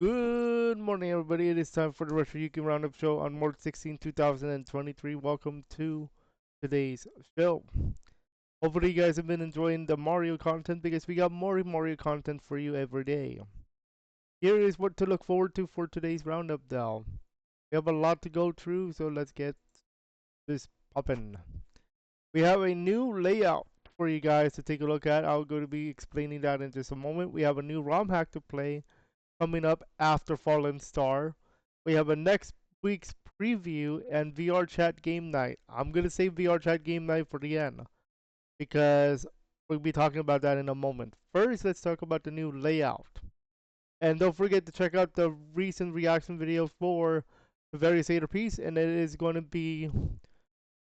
Good morning, everybody. It is time for the RetroYuuki Roundup show on March 16, 2023. Welcome to today's show. Hopefully, you guys have been enjoying the Mario content because we got more Mario content for you every day. Here is what to look forward to for today's Roundup, though. We have a lot to go through, so let's get this poppin'. We have a new layout for you guys to take a look at. I'm going to be explaining that in just a moment. We have a new ROM hack to play coming up after Fallen Star. We have a next week's preview and VRChat game night. I'm gonna save VRChat game night for the end because we'll be talking about that in a moment. First, let's talk about the new layout. And don't forget to check out the recent reaction video for the various Ader piece, and it is going to be,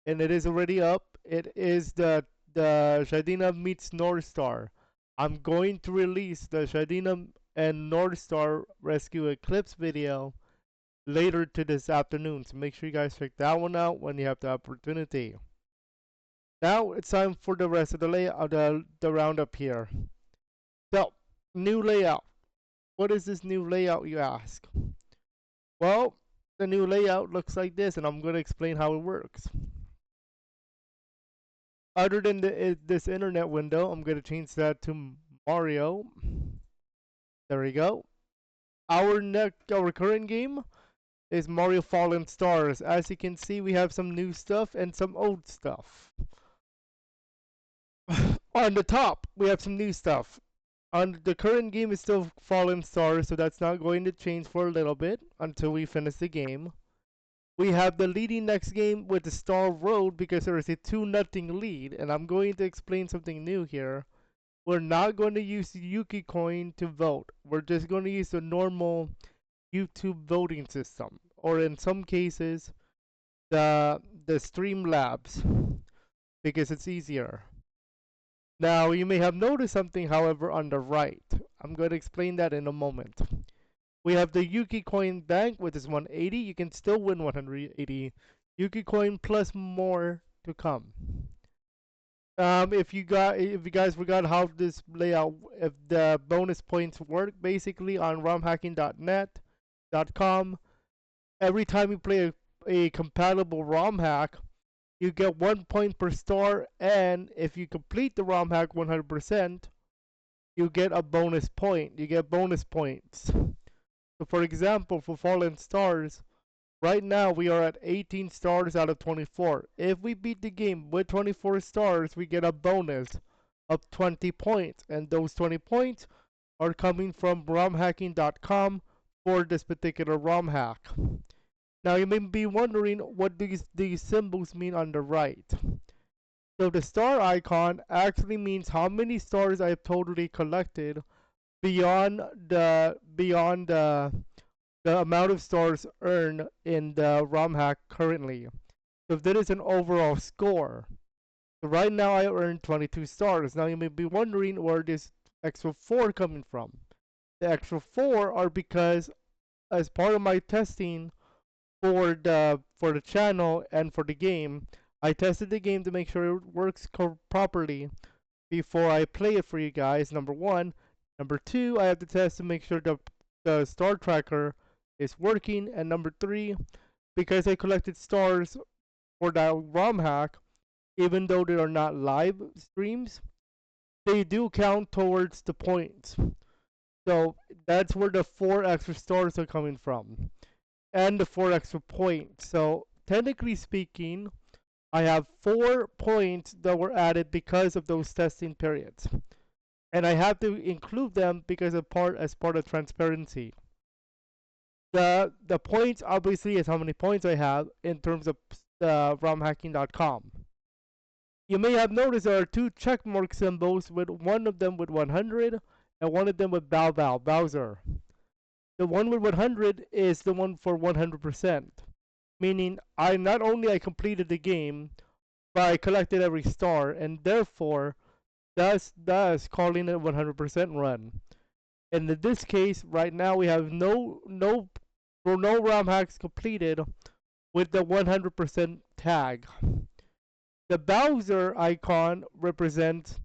and it is already up. It is the Shadina meets North Star. I'm going to release the Shadina and North Star Rescue Eclipse video later to this afternoon. So make sure you guys check that one out when you have the opportunity. Now it's time for the rest of the layout, the roundup here. So, new layout. What is this new layout, you ask? Well, the new layout looks like this, and I'm going to explain how it works. Other than this internet window, I'm going to change that to Mario. There we go. Our current game is Mario Fallen Stars. As you can see, we have some new stuff and some old stuff. On the top, we have some new stuff. On the current game is still Fallen Stars, so that's not going to change for a little bit until we finish the game. We have the leading next game with the Star Road because there is a 2-0 lead, and I'm going to explain something new here. We're not going to use the Yuki coin to vote. We're just going to use the normal YouTube voting system, or in some cases, the Streamlabs, because it's easier. Now, you may have noticed something, however, on the right. I'm going to explain that in a moment. We have the Yuki Coin Bank, which is 180. You can still win 180 Yuki Coin plus more to come. If you guys forgot how this layout, if the bonus points work, basically on romhacking.net.com, every time you play a compatible ROM hack, you get 1 point per star, and if you complete the ROM hack 100%, you get a bonus point. You get bonus points. So for example, for Fallen Stars, right now we are at 18 stars out of 24. If we beat the game with 24 stars, we get a bonus of 20 points, and those 20 points are coming from romhacking.com for this particular ROM hack. Now you may be wondering what these symbols mean on the right. So the star icon actually means how many stars I have totally collected beyond the amount of stars earned in the ROM hack currently. So if that is an overall score. So right now I earned 22 stars. Now you may be wondering where this extra 4 coming from. The extra 4 are because as part of my testing for the channel and for the game, I tested the game to make sure it works properly before I play it for you guys. Number one. Number two, I have to test to make sure the star tracker is working. And number three, because I collected stars for that ROM hack, even though they are not live streams, they do count towards the points. So that's where the 4 extra stars are coming from, and the 4 extra points. So technically speaking, I have 4 points that were added because of those testing periods, and I have to include them because of as part of transparency. The points obviously is how many points I have in terms of romhacking.com. You may have noticed there are 2 checkmark symbols, with one of them with 100 and one of them with Bowser. The one with 100 is the one for 100%, meaning I not only I completed the game, but I collected every star, and therefore thus calling it 100% run. And in this case, right now we have no ROM hacks completed with the 100% tag. The Bowser icon represents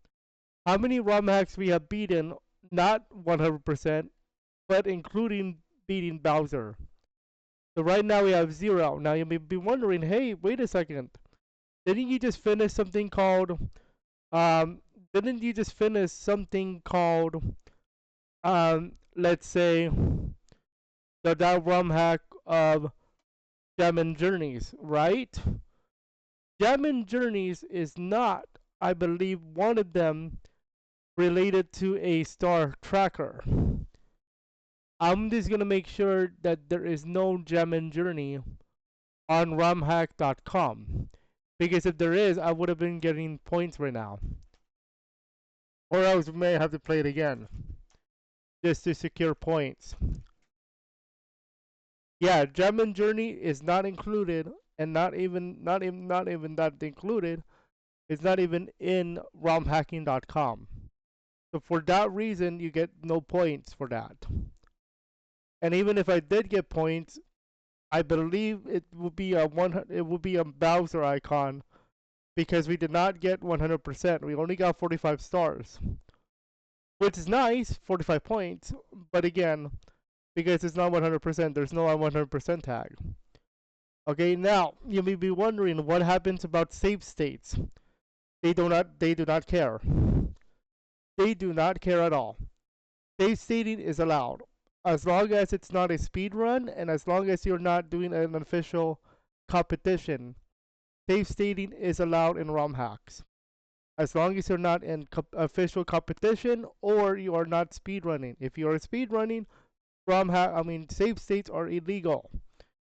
how many ROM hacks we have beaten, not 100%, but including beating Bowser. So right now we have 0. Now you may be wondering, hey, wait a second. Didn't you just finish something called um didn't you just finish something called let's say the ROM hack of Gem and Journeys, right? Gem and Journeys is not, I believe, one of them related to a star tracker. I'm just gonna make sure that there is no Gem and Journey on romhack.com. Because if there is, I would have been getting points right now. Or else we may have to play it again. Just to secure points. Yeah, Gem and Journey is not included, and not even that included. It's not even in romhacking.com. So for that reason, you get no points for that. And even if I did get points, I believe it would be a Bowser icon because we did not get 100%. We only got 45 stars, which is nice, 45 points. But again, because it's not 100%, there's no 100% tag. Okay, now you may be wondering what happens about save states. They do not care. They do not care at all. Save stating is allowed as long as it's not a speed run and as long as you're not doing an official competition. Save stating is allowed in ROM hacks as long as you're not in official competition or you are not speed running. If you are speed running, save states are illegal.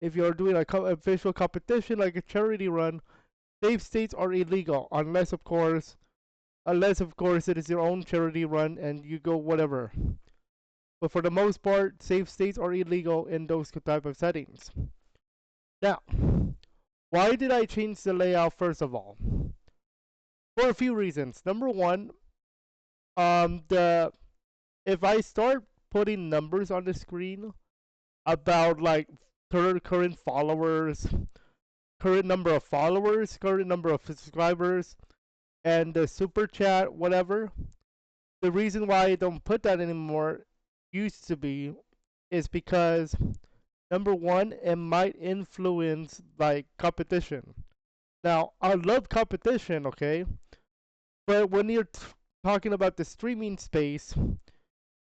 If you're doing a official competition like a charity run, save states are illegal unless of course it is your own charity run and you go whatever. But for the most part, save states are illegal in those type of settings. Now, why did I change the layout first of all? For a few reasons. Number one, if I start putting numbers on the screen about like current followers, current number of followers, current number of subscribers, and the super chat, whatever. The reason why I don't put that anymore used to be is because number one, it might influence like competition. Now, I love competition, okay? But when you're talking about the streaming space,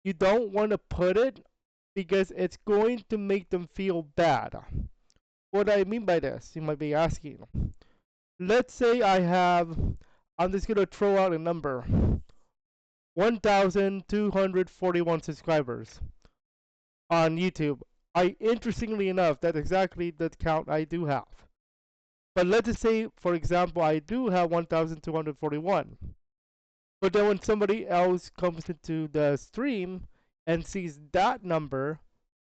you don't want to put it because it's going to make them feel bad. What do I mean by this? You might be asking. Let's say I'm just going to throw out a number 1,241 subscribers on YouTube. Interestingly enough, that's exactly the count I do have. But let's just say, for example, I do have 1,241. But then when somebody else comes into the stream and sees that number,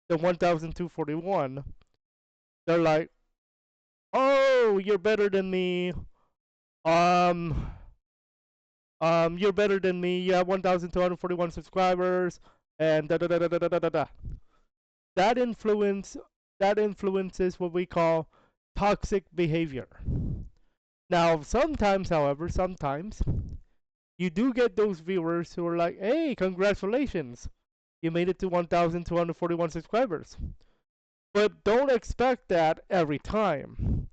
the 1,241, they're like, "Oh, you're better than me. Um, you're better than me. You have 1,241 subscribers, and da da da da da da da da." That influences what we call toxic behavior. Now, sometimes, however, you do get those viewers who are like, "Hey, congratulations, you made it to 1,241 subscribers." But don't expect that every time.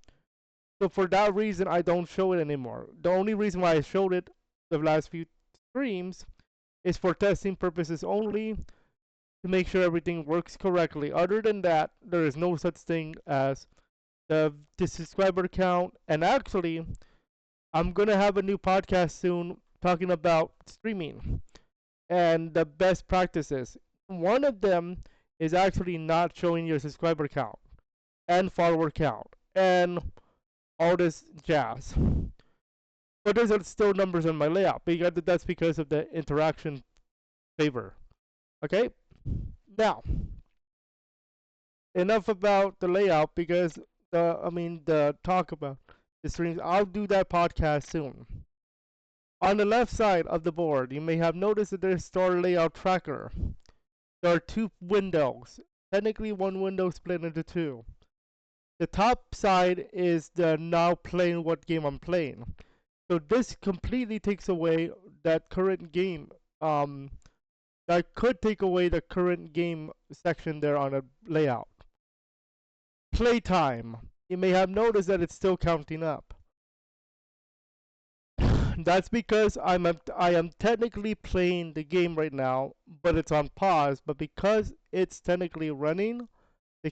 So for that reason, I don't show it anymore. The only reason why I showed it the last few streams is for testing purposes only, to make sure everything works correctly. Other than that, there is no such thing as the subscriber count. And actually, I'm gonna have a new podcast soon talking about streaming and the best practices. One of them is actually not showing your subscriber count and follower count and all this jazz. But there's still numbers in my layout because that's because of the interaction favor. Okay, now enough about the layout because the talk about the streams. I'll do that podcast soon. On the left side of the board, you may have noticed that there's Star Layout Tracker. There are two windows. Technically, one window split into two. The top side is the now playing what game I'm playing. So this completely takes away that current game I could take away the current game section there on a layout. Playtime. You may have noticed that it's still counting up. That's because I am technically playing the game right now, but it's on pause. But because it's technically running, the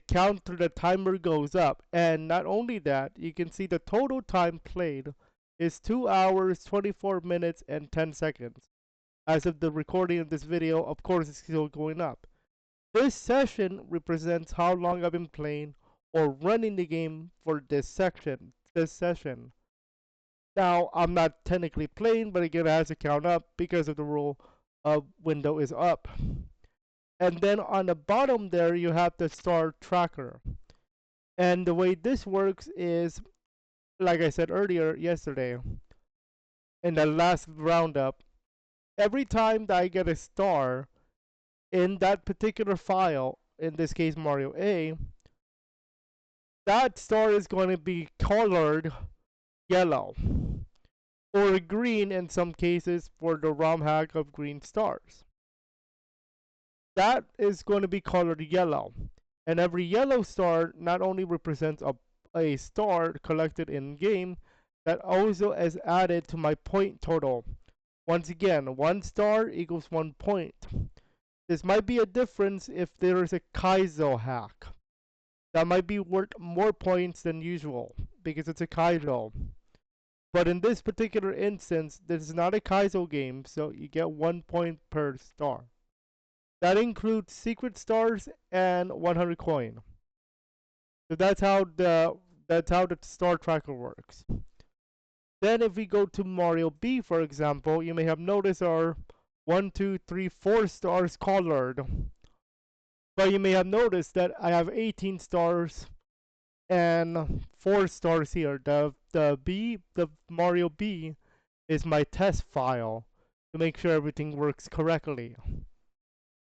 timer goes up. And not only that, you can see the total time played is 2 hours, 24 minutes, and 10 seconds. As of the recording of this video, of course, it's still going up. This session represents how long I've been playing or running the game for this session. Now, I'm not technically playing, but again, it has to count up because of the rule of window is up. And then on the bottom there, you have the star tracker. And the way this works is, like I said earlier, yesterday, in the last roundup, every time that I get a star in that particular file, in this case Mario A, that star is going to be colored yellow or green in some cases for the ROM hack of green stars. That is going to be colored yellow. And every yellow star not only represents a star collected in game, that also is added to my point total. Once again, 1 star equals 1 point. This might be a difference if there is a Kaizo hack. That might be worth more points than usual because it's a Kaizo. But in this particular instance, this is not a Kaizo game, so you get 1 point per star. That includes secret stars and 100 coin. So that's how the star tracker works. Then if we go to Mario B, for example, you may have noticed our 1, 2, 3, 4 stars colored. But you may have noticed that I have 18 stars and 4 stars here. The Mario B is my test file to make sure everything works correctly.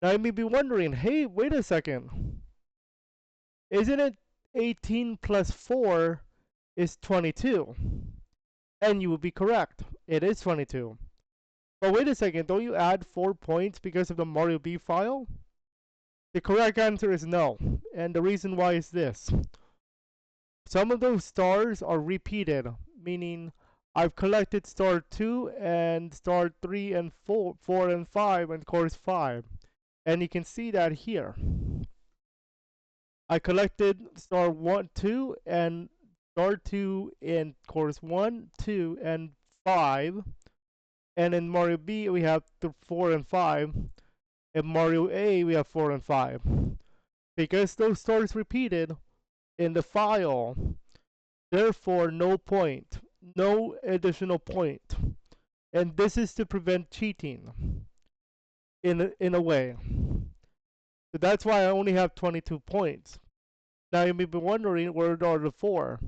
Now you may be wondering, hey, wait a second. Isn't it 18 plus 4 is 22? And you would be correct. It is 22. But wait a second, don't you add 4 points because of the Mario B file? The correct answer is no. And the reason why is this. Some of those stars are repeated, meaning I've collected star 2 and star 3 and 4 and 5 and course 5. And you can see that here. I collected star 1, 2 and star 2 in course 1, 2 and 5. And in Mario B we have the 4 and 5. In Mario A we have 4 and 5. Because those stars repeated in the file, therefore no point, no additional point. And this is to prevent cheating in a way. So that's why I only have 22 points. Now you may be wondering where are the other 4.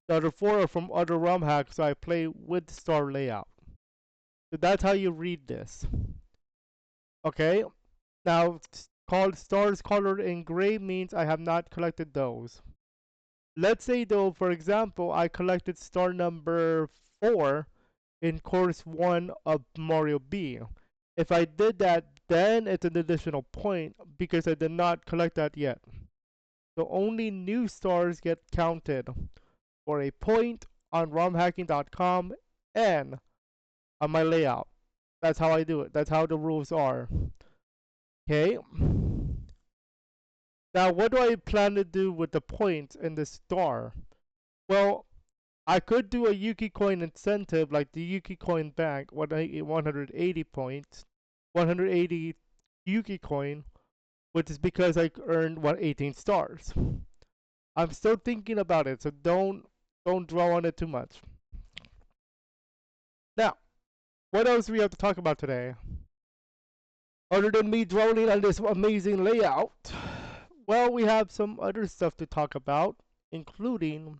The other 4 are from other ROM hacks I play with star layout. So that's how you read this. Okay, now called stars colored in gray means I have not collected those. Let's say though, for example, I collected star number 4 in course 1 of Mario B. If I did that, then it's an additional point because I did not collect that yet. So only new stars get counted for a point on romhacking.com and on my layout. That's how I do it. That's how the rules are. Okay. Now, what do I plan to do with the points in the star? Well, I could do a Yuuki coin incentive like the Yuuki coin bank, 180 points, 180 Yuuki coin, which is because I earned 118 stars. I'm still thinking about it, so don't dwell on it too much. Now, what else do we have to talk about today? Other than me dwelling on this amazing layout, well, we have some other stuff to talk about, including,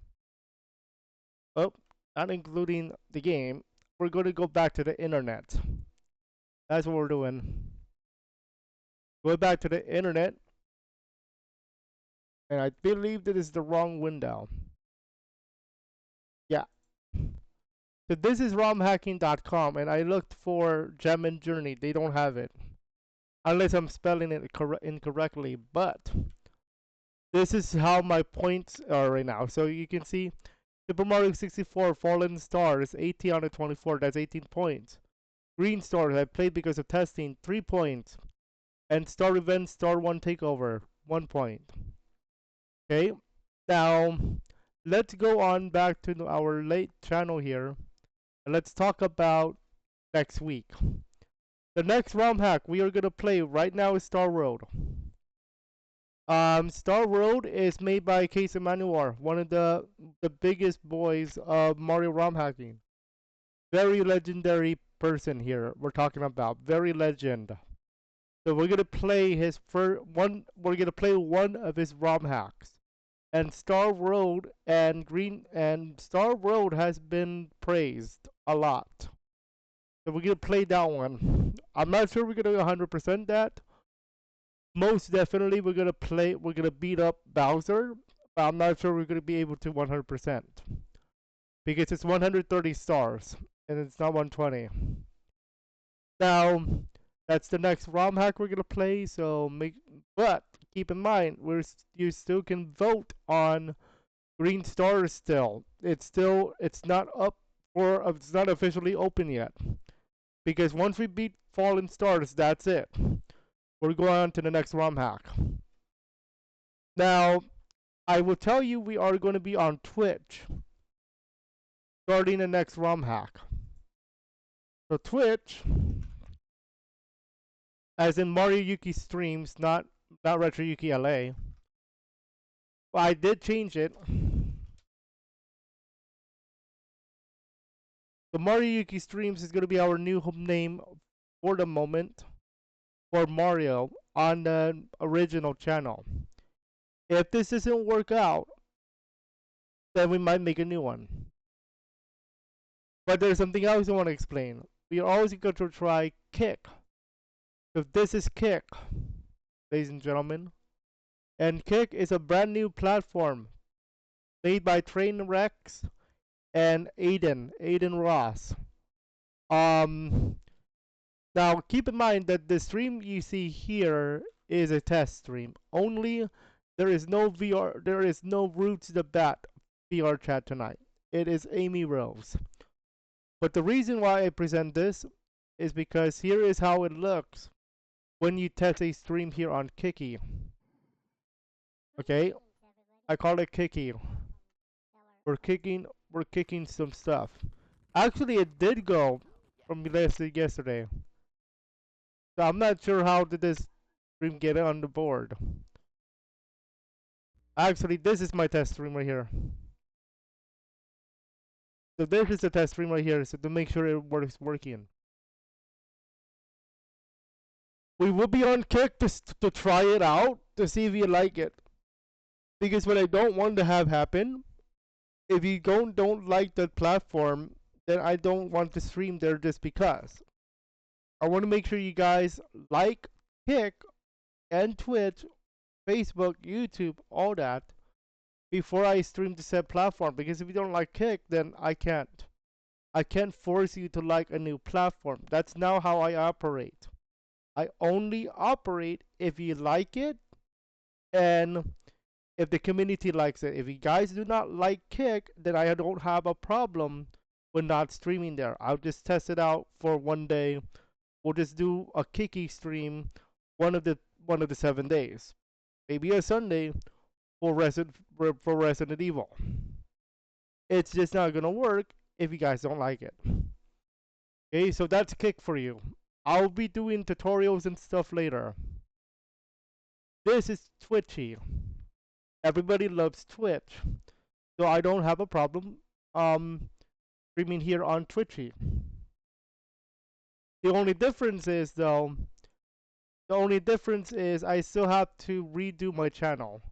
oh, not including the game. We're going to go back to the internet. That's what we're doing. Go back to the internet. And I believe that is the wrong window. Yeah. So this is romhacking.com and I looked for Gem and Journey. They don't have it. unless I'm spelling it incorrectly. But this is how my points are right now. So you can see Super Mario 64 Fallen Stars 18 out of 24. That's 18 points. Green Stars I played because of testing 3 points. And Star Revenge Star 1 Takeover 1 point. Okay, now let's go on back to our late channel here. And let's talk about next week. The next ROM hack we are gonna play right now is Star Road. Star Road is made by Case Emanuel, one of the biggest boys of Mario ROM hacking. Very legendary person here we're talking about. Very legend. So we're gonna play his first one. We're gonna play one of his ROM hacks. And Star Road and Star Road has been praised a lot. So we're gonna play that one. I'm not sure we're gonna 100% that. Most definitely we're gonna beat up Bowser, but I'm not sure we're gonna be able to 100% because it's 130 stars and it's not 120. Now that's the next ROM hack we're gonna play. But keep in mind you still can vote on green stars still. It's not up for it's not officially open yet because once we beat fallen stars, that's it. We're going on to the next ROM hack. Now, I will tell you we are going to be on Twitch starting the next ROM hack. So Twitch, as in RetroYuuki streams, not RetroYuuki LA. Well, I did change it. The RetroYuuki streams is going to be our new home name for the moment for Mario on the original channel. If this doesn't work out, then we might make a new one. But there's something else I want to explain. We are always going to try Kick. If this is Kick, ladies and gentlemen, and Kick is a brand new platform made by Trainwrecks and Aiden Ross. Now keep in mind that the stream you see here is a test stream. Only there is no Roots the Bat VRChat tonight. It is Amy Rose. But the reason why I present this is because here is how it looks when you test a stream here on Kiki. Okay? I call it Kiki. We're kicking some stuff. Actually it did go from yesterday. So I'm not sure how did this stream get on the board. Actually, this is my test stream right here. So this is the test stream right here, so to make sure it working. We will be on Kick to try it out, to see if you like it. Because what I don't want to have happen, if you don't like that platform, then I don't want to stream there just because. I want to make sure you guys like Kick and Twitch, Facebook, YouTube, all that before I stream to said platform. Because if you don't like Kick, then I can't force you to like a new platform. That's not how I operate. I only operate if you like it and if the community likes it. If you guys do not like Kick, then I don't have a problem with not streaming there. I'll just test it out for one day. We'll just do a Kiki stream one of the 7 days. Maybe a Sunday for Resident Evil. It's just not gonna work if you guys don't like it. Okay, so that's Kick for you. I'll be doing tutorials and stuff later. This is Twitchy. Everybody loves Twitch, so I don't have a problem streaming here on Twitchy. The only difference is I still have to redo my channel.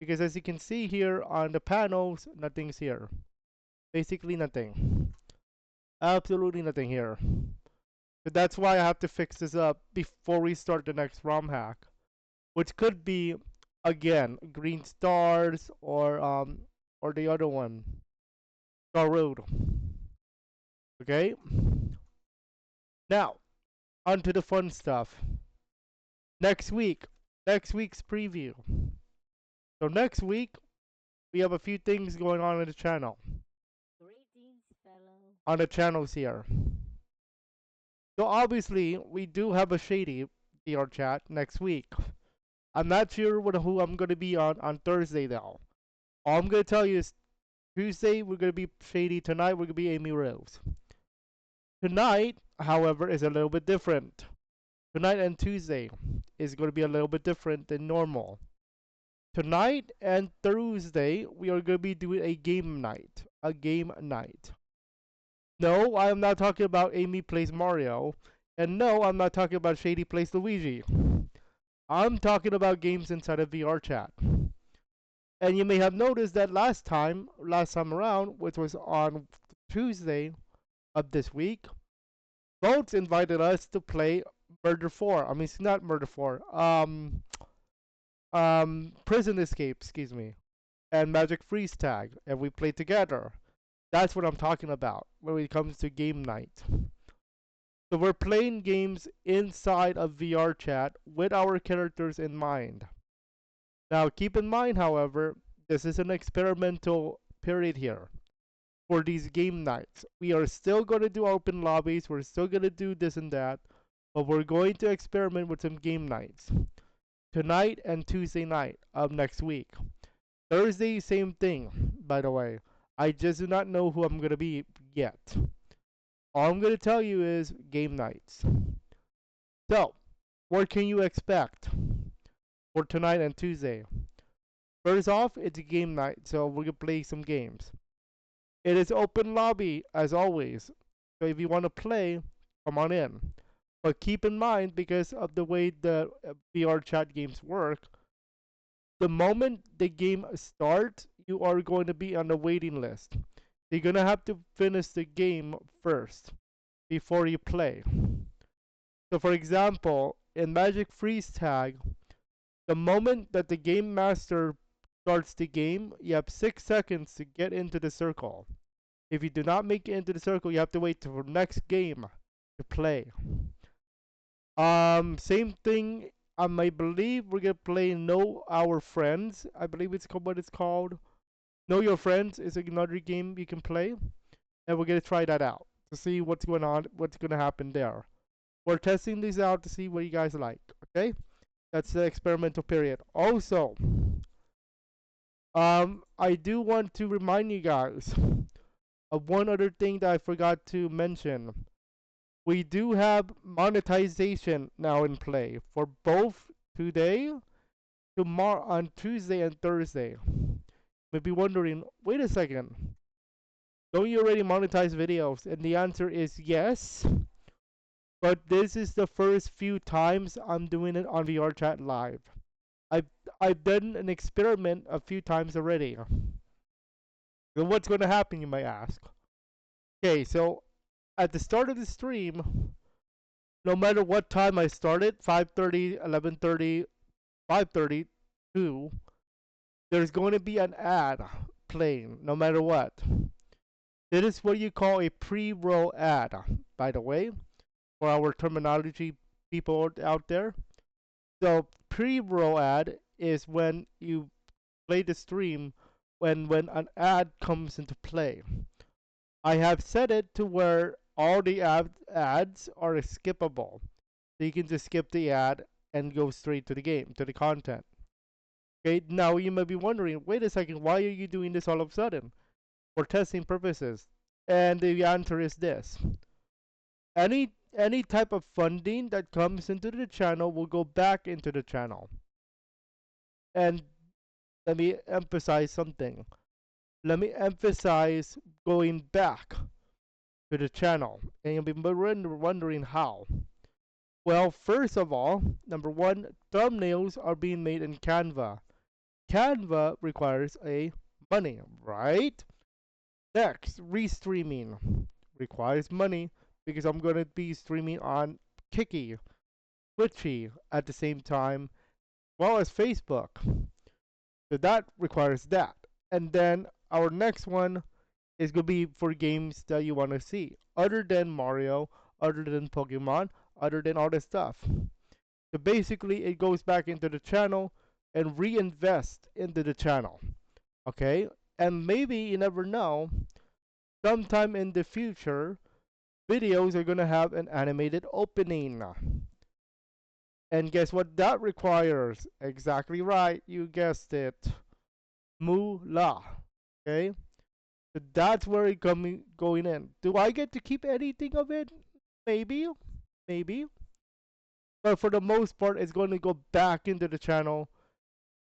Because as you can see here on the panels, nothing's here. Basically nothing. Absolutely nothing here. So that's why I have to fix this up before we start the next ROM hack. Which could be, again, Green Stars or the other one. Star Road. Okay? Now, onto the fun stuff. next week, next week's preview. So next week we have a few things going on the channel. Greetings, fellow. On the channels here. So obviously we do have a shady VRChat next week. I'm not sure who I'm gonna be on Thursday though. All I'm gonna tell you is Tuesday we're gonna be shady. Tonight we're gonna be Amy Rose. Tonight, however, is a little bit different. Tonight and Tuesday is gonna be a little bit different than normal. Tonight and Thursday we are gonna be doing a game night. A game night. No, I'm not talking about Amy plays Mario. And no, I'm not talking about Shady plays Luigi. I'm talking about games inside of VRChat. And you may have noticed that last time around, which was on Tuesday of this week, Boats invited us to play Murder 4. I mean, it's not Murder 4. Prison Escape, excuse me. And Magic Freeze Tag. And we played together. That's what I'm talking about when it comes to game night. So we're playing games inside of VRChat with our characters in mind. Now keep in mind, however, this is an experimental period here for these game nights. We are still going to do open lobbies, we're still going to do this and that, but we're going to experiment with some game nights. Tonight and Tuesday night of next week. Thursday, same thing, by the way. I just do not know who I'm going to be yet. All I'm going to tell you is game nights. So, what can you expect for tonight and Tuesday? First off, it's a game night, so we're going to play some games. It is open lobby, as always. So if you want to play, come on in. But keep in mind, because of the way the VRChat games work, the moment the game starts, you are going to be on the waiting list. You're going to have to finish the game first before you play. So for example, in Magic Freeze Tag, the moment that the game master starts the game, you have 6 seconds to get into the circle. If you do not make it into the circle, you have to wait for the next game to play. Same thing. I believe we're gonna play Know Our Friends. I believe it's called what it's called. Know Your Friends is another game you can play, and we're gonna try that out to see what's going on, what's gonna happen there. We're testing these out to see what you guys like. Okay, that's the experimental period. Also, I do want to remind you guys of one other thing that I forgot to mention. We do have monetization now in play for both today, tomorrow, on Tuesday and Thursday. You may be wondering, wait a second, don't you already monetize videos? And the answer is yes. But this is the first few times I'm doing it on VRChat Live. I've I've done an experiment a few times already. So what's going to happen, you might ask? Okay, so at the start of the stream, no matter what time I started, 5:30, 11:30, 5:30, 2, there's going to be an ad playing no matter what. It is what you call a pre-roll ad, by the way, for our terminology people out there. So pre-roll ad is when you play the stream when an ad comes into play. I have set it to where all the ads are skippable. So you can just skip the ad and go straight to the game, to the content. Okay, now you might be wondering, wait a second, why are you doing this all of a sudden? For testing purposes. And the answer is this. Any type of funding that comes into the channel will go back into the channel. And let me emphasize something. Let me emphasize going back to the channel. And you'll be wondering how. Well, first of all, number one, thumbnails are being made in Canva. Canva requires a money, right? Next, restreaming requires money because I'm going to be streaming on Kiki, Twitchy at the same time, as well as Facebook. So that requires that. And then our next one is going to be for games that you want to see, other than Mario, other than Pokemon, other than all this stuff. So basically, it goes back into the channel and reinvest into the channel. Okay? And maybe, you never know, sometime in the future, videos are going to have an animated opening. And guess what that requires? Exactly right, you guessed it. Moolah. Okay? So that's where it going in. Do I get to keep anything of it? Maybe. Maybe. But for the most part, it's going to go back into the channel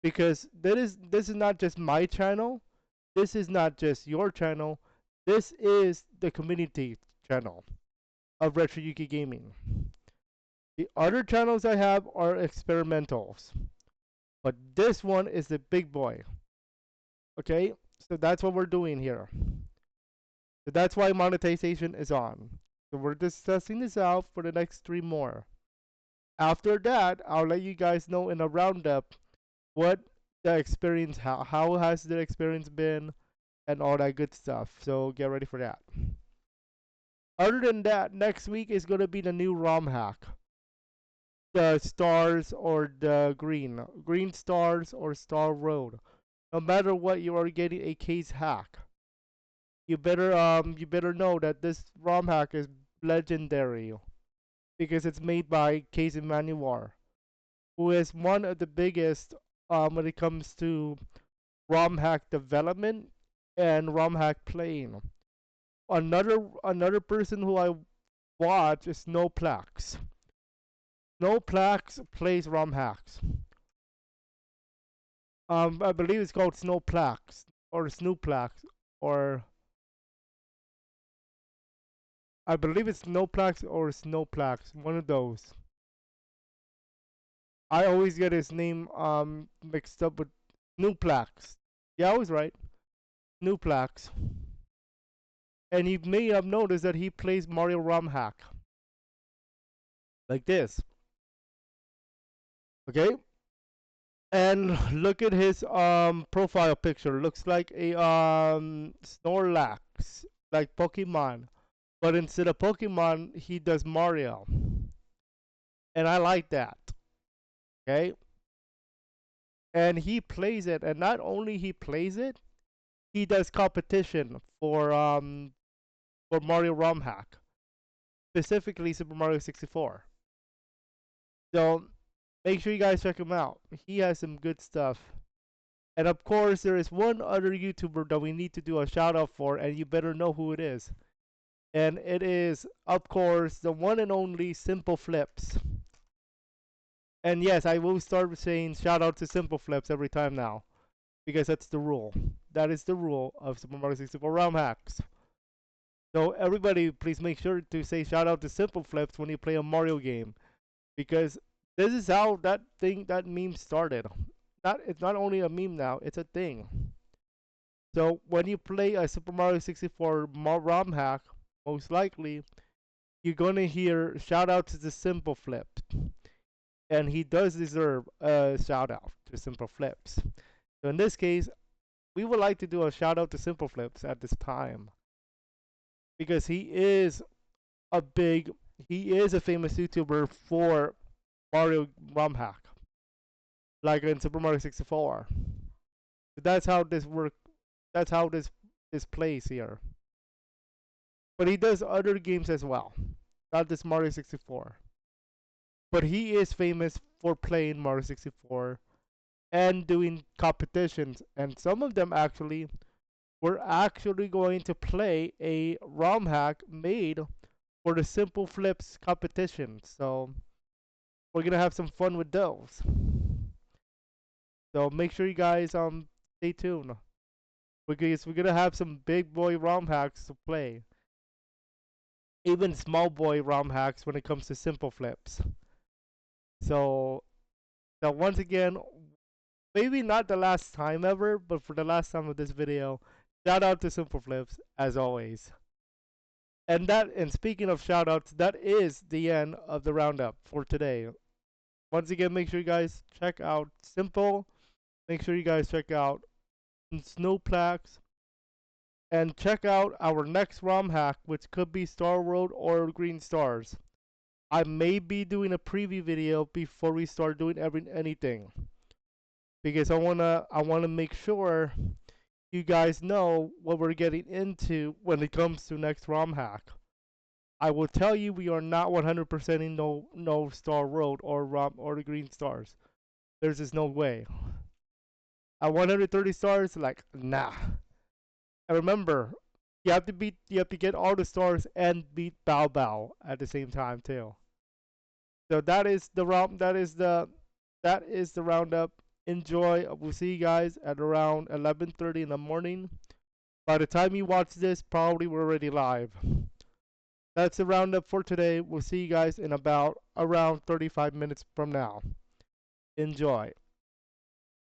because this is not just my channel. This is not just your channel. This is the community channel of RetroYuuki Gaming. The other channels I have are experimentals, but this one is the big boy. Okay, so that's what we're doing here. So that's why monetization is on. So we're discussing this out for the next 3 more. After that, I'll let you guys know in a roundup what the experience, how has the experience been, and all that good stuff. So get ready for that. Other than that, next week is gonna be the new ROM hack. The stars or the green stars or star road. No matter what, you are getting a case hack. You better know that this ROM hack is legendary because it's made by Casey Manuar, who is one of the biggest when it comes to ROM hack development and ROM hack playing. Another person who I watch is Snowplax. Snowplax plays ROM hacks. I believe it's called Snowplax or Snooplax, or I believe it's Snowplax or Snowplax, one of those. I always get his name mixed up with Snooplax. Yeah, I was right. Snooplax. And you may have noticed that he plays Mario ROM hack like this. Okay? And look at his profile picture. Looks like a Snorlax, like Pokemon. But instead of Pokemon, he does Mario. And I like that. Okay? And he plays it, and not only he plays it, he does competition for Mario ROM hack, specifically Super Mario 64. So make sure you guys check him out. He has some good stuff. And of course, there is one other YouTuber that we need to do a shout out for, and you better know who it is. And it is, of course, the one and only Simple Flips. And yes, I will start saying shout out to Simple Flips every time now, because that's the rule. That is the rule of Super Mario 64 ROM hacks. So everybody, please make sure to say shout out to Simple Flips when you play a Mario game, because this is how that meme started. It's not only a meme now; it's a thing. So when you play a Super Mario 64 ROM hack, most likely you're gonna hear shout out to the Simple Flip, and he does deserve a shout out to Simple Flips. So in this case, we would like to do a shout out to Simple Flips at this time because he is a famous YouTuber for Mario ROM hack, like in Super Mario 64. That's how this work. That's how this plays here. But he does other games as well, not just Mario 64. But he is famous for playing Mario 64 and doing competitions, and some of them actually were actually going to play a ROM hack made for the Simple Flips competition. So we're gonna have some fun with those. So make sure you guys stay tuned because we're gonna have some big boy ROM hacks to play. Even small boy ROM hacks when it comes to Simple Flips. So now once again, maybe not the last time ever, but for the last time of this video, shout out to Simple Flips as always. And speaking of shout outs, that is the end of the roundup for today. Once again, make sure you guys check out Simple. Make sure you guys check out Snowplax. And check out our next ROM hack, which could be Star World or Green Stars. I may be doing a preview video before we start doing anything because I wanna make sure you guys know what we're getting into when it comes to next ROM hack. I will tell you we are not 100%ing no Star Road or ROM or the green stars. There's just no way. At 130 stars, like nah. And remember, you have to get all the stars and beat Bao Bao at the same time too. So that is the roundup. Enjoy. We'll see you guys at around 11:30 in the morning. By the time you watch this, probably we're already live. That's the roundup for today. We'll see you guys in about around 35 minutes from now. Enjoy.